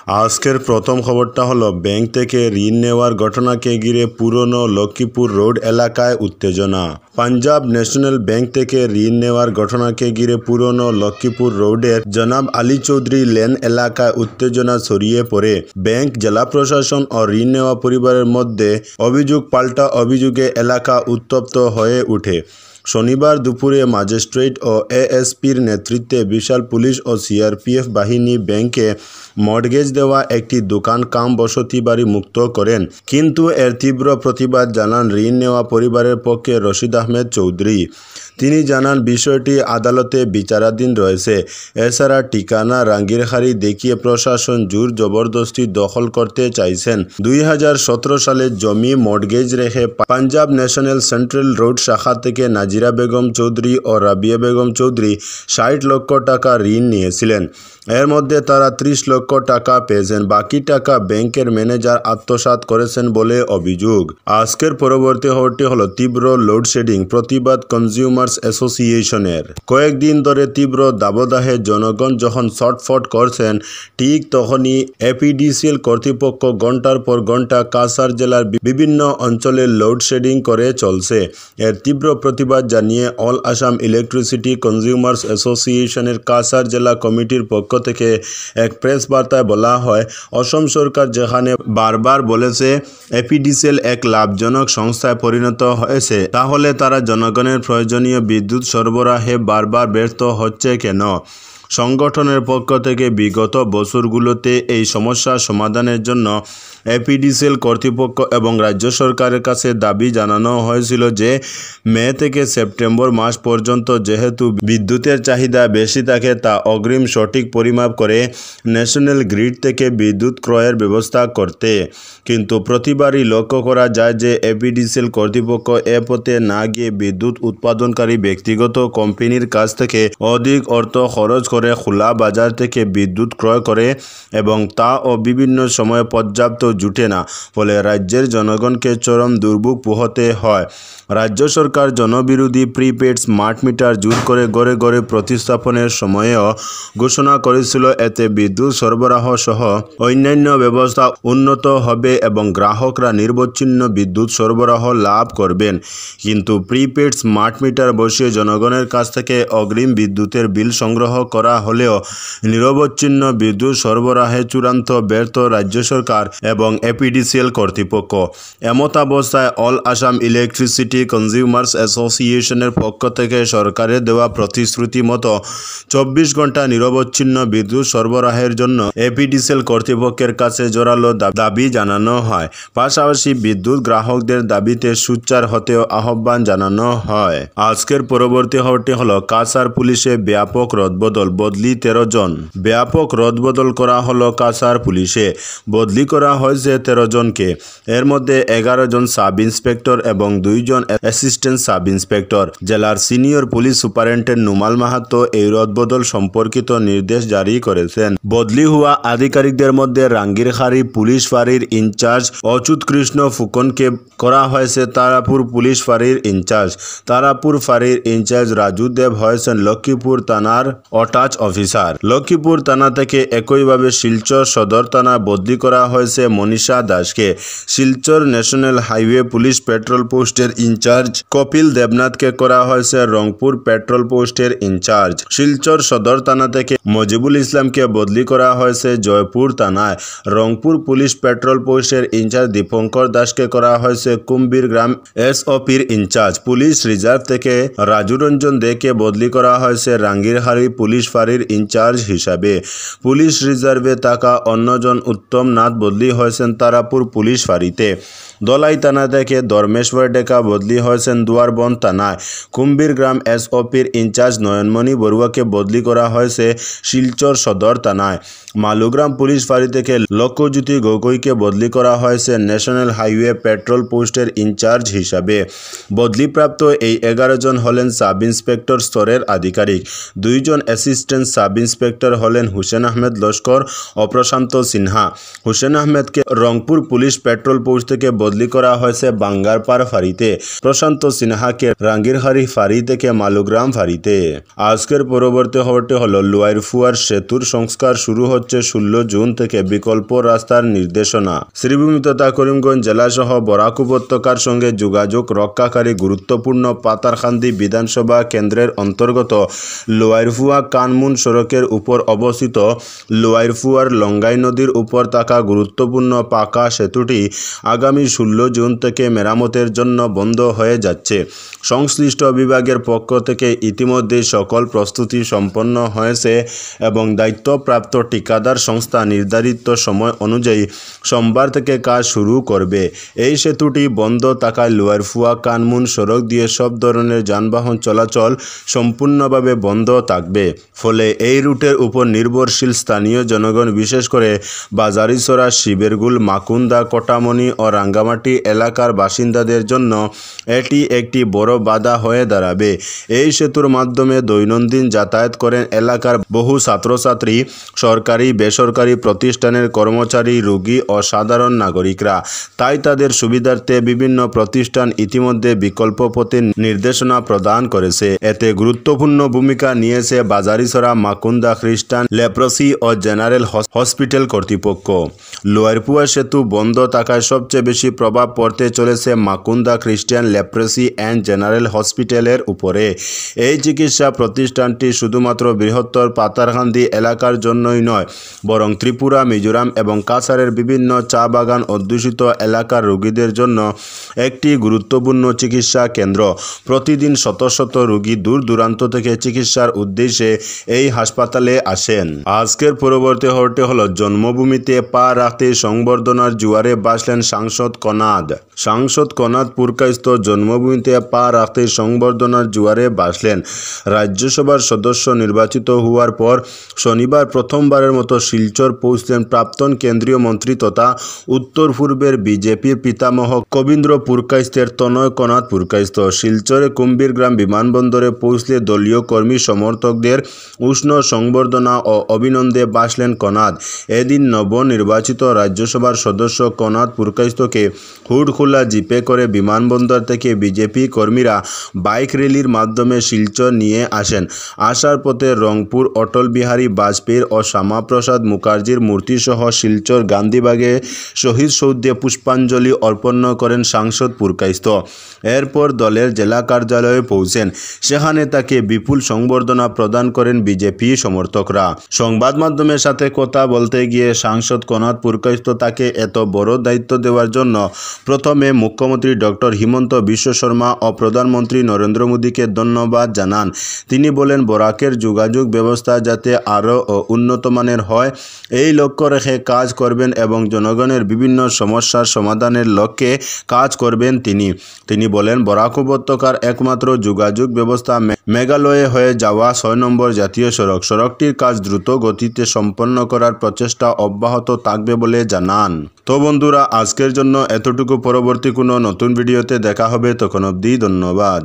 আজকের প্রথম খবরটা হলো ব্যাংক থেকে ঋণ নেওয়ার ঘটনাকে ঘিরে পুরনো লক্ষ্মীপুর রোড এলাকায় উত্তেজনা। পাঞ্জাব ন্যাশনাল ব্যাংক থেকে ঋণ নেওয়ার ঘটনাকে ঘিরে পুরনো লক্ষ্মীপুর রোডের জনাব আলী চৌধুরী লেন এলাকায় উত্তেজনা ছড়িয়ে পড়ে। ব্যাংক, জেলা প্রশাসন ও ঋণ নেওয়া পরিবারের মধ্যে অভিযোগ পাল্টা অভিযোগে এলাকা উত্তপ্ত হয়ে ওঠে। শনিবার দুপুরে ম্যাজিস্ট্রেট ও এএসপির নেতৃত্বে বিশাল পুলিশ ও সিআরপিএফ বাহিনী ব্যাংকে মর্টগেজ দেওয়া একটি দোকান কাম বসতি বাড়ি মুক্ত করেন। কিন্তু এর তীব্র প্রতিবাদ জানান ঋণ নেওয়া পরিবারের পক্ষে রশিদ আহমেদ চৌধুরী। তিনি জানান বিষয়টি আদালতে বিচারাধীন রয়েছে। এছাড়া ঠিকানা রাঙ্গিরখাড়ি দেখিয়ে প্রশাসন জোর জবরদস্তি দখল করতে চাইছেন। 2017 সালে জমি মর্টগেজ রেখে পাঞ্জাব ন্যাশনাল সেন্ট্রাল রোড শাখা থেকে নাজিরা বেগম চৌধুরী ও রাবিয়া বেগম চৌধুরী 60 লক্ষ টাকা ঋণ নিয়েছিলেন। এর মধ্যে তারা 30 লক্ষ টাকা পেয়েছেন। বাকি টাকা ব্যাংকের ম্যানেজার আত্মসাৎ করেছেন বলে অভিযোগ। আজকের পরবর্তী খবরটি হলো তীব্র লোডশেডিং প্রতিবাদ কনজিউমার্স অ্যাসোসিয়েশনের। কয়েকদিন ধরে তীব্র দাবদাহে জনগণ যখন ছটফট করছেন, ঠিক তখনই এপিডিসিএল কর্তৃপক্ষ ঘণ্টার পর ঘণ্টা কাছাড় জেলার বিভিন্ন অঞ্চলে লোডশেডিং করে চলছে। এর তীব্র প্রতিবাদ জানিয়ে অল আসাম ইলেকট্রিসিটি কনজিউমার্স অ্যাসোসিয়েশনের কাছাড় জেলা কমিটির পক্ষ থেকে এক প্রেস বার্তায় বলা হয়, অসম সরকার যেখানে বারবার বলেছে এপিডিসিএল এক লাভজনক সংস্থায় পরিণত হয়েছে, তাহলে তারা জনগণের প্রয়োজনীয় বিদ্যুৎ সরবরাহে বারবার ব্যর্থ হচ্ছে কেন? সংগঠনের পক্ষ থেকে বিগত বছরগুলোতে এই সমস্যা সমাধানের জন্য এপিডিসিএল কর্তৃপক্ষ এবং রাজ্য সরকারের কাছে দাবি জানানো হয়েছিল যে মে থেকে সেপ্টেম্বর মাস পর্যন্ত যেহেতু বিদ্যুতের চাহিদা বেশি থাকে তা অগ্রিম সঠিক পরিমাপ করে ন্যাশনাল গ্রিড থেকে বিদ্যুৎ ক্রয়ের ব্যবস্থা করতে। কিন্তু প্রতিবারই লক্ষ্য করা যায় যে এপিডিসিএল কর্তৃপক্ষ এ পথে না গিয়ে বিদ্যুৎ উৎপাদনকারী ব্যক্তিগত কোম্পানির কাছ থেকে অধিক অর্থ খরচ করে খোলা বাজার থেকে বিদ্যুৎ ক্রয় করে এবং তাও বিভিন্ন সময়ে পর্যাপ্ত জুটে না, ফলে রাজ্যের জনগণকে চরম দুর্ভোগ পোহাতে হয়। রাজ্য সরকার জনবিরোধী প্রিপেড স্মার্ট মিটার জোর করে ঘরে ঘরে প্রতিস্থাপনের সময়েও ঘোষণা করেছিল এতে বিদ্যুৎ সরবরাহ সহ অন্যান্য ব্যবস্থা উন্নত হবে এবং গ্রাহকরা নিরবচ্ছিন্ন বিদ্যুৎ সরবরাহ লাভ করবেন। কিন্তু প্রিপেড স্মার্ট মিটার বসিয়ে জনগণের কাছ থেকে অগ্রিম বিদ্যুতের বিল সংগ্রহ করা হলেও নিরবচ্ছিন্ন বিদ্যুৎ সরবরাহে চূড়ান্ত ব্যর্থ রাজ্য সরকার এবং এপিডিসিএল কর্তৃপক্ষ। এমতাবস্থায় অল আসাম ইলেকট্রিসিটি কনজিউমার্স অ্যাসোসিয়েশনের পক্ষ থেকে সরকারের দেওয়া প্রতিশ্রুতি মতো 24 ঘন্টা নিরবচ্ছিন্ন বিদ্যুৎ সরবরাহের জন্য এপিডিসিএল কর্তৃপক্ষের কাছে জোরালো দাবি জানানো হয়। পাশাপাশি বিদ্যুৎ গ্রাহকদের দাবিতে সোচ্চার হতেও আহ্বান জানানো হয়। আজকের পরবর্তী খবরটি হলো কাছাড় পুলিশে ব্যাপক রদবদল, বদলি 13 জন। ব্যাপক রদবদল করা হলো কাছাড় পুলিশে। বদলি করা হয়েছে 13 জনকে। এর মধ্যে 11 জন সাব ইন্সপেক্টর এবং 2 জন অ্যাসিস্ট্যান্ট সাব ইন্সপেক্টর। জেলার senior police superintendent Numal Mahato এই রদবদল সম্পর্কিত নির্দেশ জারি করেছেন। বদলি হওয়া আধিকারিকদের মধ্যে রাঙ্গিরখাড়ি পুলিশ ফাঁড়ির ইনচার্জ অচ্যুত কৃষ্ণ ফুকনকে করা হয়েছে তারাপুর পুলিশ ফাঁড়ির ইনচার্জ। তারাপুর ফাঁড়ির ইনচার্জ রাজু দেব হয়েছেন লক্ষ্মীপুর থানার অটাচ অফিসার। লক্ষ্মীপুর থানা থেকে একইভাবে শিলচর সদর থানা বদলি করা হয়েছে মনীষা দাসকে। Silchar national highway police petrol পোস্টের ইনচার্জ কপিল দেবনাথকে করা হয়েছে রংপুর পেট্রোল পোস্টের ইনচার্জ। শিলচর সদর থানা থেকে মজিবুল ইসলামকে বদলি করা হয়েছে জয়পুর থানায়। রংপুর পুলিশ পেট্রোল পোস্টের ইনচার্জ দীপঙ্কর দাসকে করা হয়েছে কুম্বির গ্রাম এসওপির ইনচার্জ। পুলিশ রিজার্ভ থেকে রাজু রঞ্জন দেকে বদলি করা হয়েছে রাঙ্গিরখাড়ি পুলিশ ফাঁড়ির ইনচার্জ হিসাবে। পুলিশ রিজার্ভে থাকা অন্যজন উত্তম নাথ বদলি হয়েছেন তারাপুর পুলিশ ফাঁড়িতে। দলাই থানা থেকে ধর্মেশ্বর ডেকা বদলি হয়েছেন দুয়ারবন থানায়। কুম্বির গ্রাম এসওপির ইনচার্জ নয়নমণি বড়ুয়াকে বদলি করা হয়েছে শিলচর সদর থানায়। মালুগ্রাম পুলিশ ফাঁড়ি থেকে লক্ষ্যজ্যোতি গগৈকে বদলি করা হয়েছে ন্যাশনাল হাইওয়ে পেট্রোল পোস্টের ইনচার্জ হিসাবে। বদলিপ্রাপ্ত এই 11 জন হলেন সাব ইন্সপেক্টর স্তরের আধিকারিক। 2 জন অ্যাসিস্ট্যান্ট সাব ইন্সপেক্টর হলেন হুসেন আহমেদ লস্কর ও প্রশান্ত সিনহা। হুসেন আহমেদকে রংপুর পুলিশ পেট্রোল পোস্ট থেকে বদলি করা হয়েছে বাঙ্গারপাড় ফাঁড়িতে। প্রশান্ত সিনহাকে রাঙ্গিরখাড়ি ফাঁড়ি থেকে মালুগ্রাম ফাঁড়িতে। আজকের পরবর্তী খবরটি হলো লুয়াইরফুয়ার সেতুর সংস্কার শুরু হচ্ছে হচ্ছে 16 জুন থেকে বিকল্প রাস্তার নির্দেশনা। শ্রীভূমি তথা করিমগঞ্জ জেলাসহ বরাক উপত্যকার সঙ্গে যোগাযোগ রক্ষাকারী গুরুত্বপূর্ণ পাতারকান্দি বিধানসভা কেন্দ্রের অন্তর্গত লোয়ারফুয়া কানমুন সড়কের উপর অবস্থিত লোয়ারফুয়ার লঙ্গাই নদীর উপর থাকা গুরুত্বপূর্ণ পাকা সেতুটি আগামী 16 জুন থেকে মেরামতের জন্য বন্ধ হয়ে যাচ্ছে। সংশ্লিষ্ট বিভাগের পক্ষ থেকে ইতিমধ্যে সকল প্রস্তুতি সম্পন্ন হয়েছে এবং দায়িত্বপ্রাপ্ত ঠিকাদার সংস্থা নির্ধারিত সময় অনুযায়ী সোমবার থেকে কাজ শুরু করবে। এই সেতুটি বন্ধ থাকায় লোয়ারফুয়া কানমুন সড়ক দিয়ে সব ধরনের যানবাহন চলাচল সম্পূর্ণভাবে বন্ধ থাকবে। ফলে এই রুটের উপর নির্ভরশীল স্থানীয় জনগণ, বিশেষ করে বাজারিছড়া, শিবেরগুল, মাকুন্দা, কটামনি ও রাঙ্গামাটি এলাকার বাসিন্দাদের জন্য এটি একটি বড় বাধা হয়ে দাঁড়াবে। এই সেতুর মাধ্যমে দৈনন্দিন যাতায়াত করেন এলাকার বহু ছাত্রছাত্রী, সরকারি বেসরকারি প্রতিষ্ঠানের কর্মচারী, রোগী ও সাধারণ নাগরিকরা। তাই তাদের সুবিধার্থে বিভিন্ন প্রতিষ্ঠান ইতিমধ্যে বিকল্প পথে নির্দেশনা প্রদান করেছে। এতে গুরুত্বপূর্ণ ভূমিকা নিয়েছে বাজারিছড়া মাকুন্দা খ্রিস্টান লেপ্রসি ও জেনারেল হসপিটাল কর্তৃপক্ষ। লোয়ারফুয়া সেতু বন্ধ থাকায় সবচেয়ে বেশি প্রভাব পড়তে চলেছে মাকুন্দা খ্রিস্টান লেপ্রসি অ্যান্ড জেনারেল হসপিটালের উপরে। এই চিকিৎসা প্রতিষ্ঠানটি শুধুমাত্র বৃহত্তর পাতারকান্দি এলাকার জন্যই নয়, বরং ত্রিপুরা, মিজোরাম এবং কাছাড়ের বিভিন্ন চা বাগান অধ্যুষিত এলাকার রোগীদের জন্য একটি গুরুত্বপূর্ণ চিকিৎসা কেন্দ্র। প্রতিদিন শত শত রোগী দূর দূরান্ত থেকে চিকিৎসার উদ্দেশ্যে এই হাসপাতালে আসেন। আজকের পরবর্তী খবরটি হলো, জন্মভূমিতে পা রাখতে সংবর্ধনার জোয়ারে ভাসলেন সাংসদ কনাদ। সাংসদ কনাদ পুরকায়স্থ জন্মভূমিতে পা রাখতে সংবর্ধনার জোয়ারে ভাসলেন। রাজ্যসভার সদস্য নির্বাচিত হওয়ার পর শনিবার প্রথমবারের মতো শিলচর পৌঁছলেন প্রাক্তন কেন্দ্রীয় মন্ত্রী তথা উত্তর পূর্বের বিজেপির পিতামহ কবীন্দ্র পুরকায়স্থের তনয় কনাদ পুরকায়স্থ। শিলচরে কুম্ভীরগ্রাম বিমানবন্দরে পৌঁছলে দলীয় কর্মী সমর্থকদের উষ্ণ সংবর্ধনা ও অভিনন্দনে ভাসলেন কনাদ। এদিন নবনির্বাচিত রাজ্যসভার সদস্য কনাদ পুরকায়স্থকে হুডখোলা জিপে করে বিমানবন্দর থেকে বিজেপি কর্মীরা বাইক র্যালির মাধ্যমে শিলচর নিয়ে আসেন। আসার পথে রংপুর অটল বিহারী বাজপেয়ীর ও শ্যামাপ্রসাদ মুখার্জির মূর্তিসহ শিলচর গান্ধীবাগে শহীদ সৌধে পুষ্পাঞ্জলি অর্পণ করেন সাংসদ পুরকায়স্থ। এরপর দলের জেলা কার্যালয়ে পৌঁছেন। সেখানে তাকে বিপুল সংবর্ধনা প্রদান করেন বিজেপি সমর্থকরা। সংবাদ মাধ্যমের সাথে কথা বলতে গিয়ে সাংসদ কনাদ পুরকায়স্থ তাকে এত বড় দায়িত্ব দেওয়ার জন্য প্রথমে মুখ্যমন্ত্রী ডক্টর হিমন্ত বিশ্ব শর্মা ও প্রধানমন্ত্রী নরেন্দ্র মোদীকে ধন্যবাদ জানান। তিনি বলেন, বরাকের যোগাযোগ ব্যবস্থা যাতে আরও উন্নত মানের হয় এই লক্ষ্য রেখে কাজ করবেন এবং জনগণের বিভিন্ন সমস্যার সমাধানের লক্ষ্যে কাজ করবেন তিনি বলেন, বরাক উপত্যকার একমাত্র যোগাযোগ ব্যবস্থা মেঘালয়ে হয়ে যাওয়া 6 নম্বর জাতীয় সড়কটির কাজ দ্রুত গতিতে সম্পন্ন করার প্রচেষ্টা অব্যাহত থাকবে বলে জানান। তো বন্ধুরা, আজকের জন্য এতটুকু। পরবর্তী কোনো নতুন ভিডিওতে দেখা হবে, তখন অবধি ধন্যবাদ।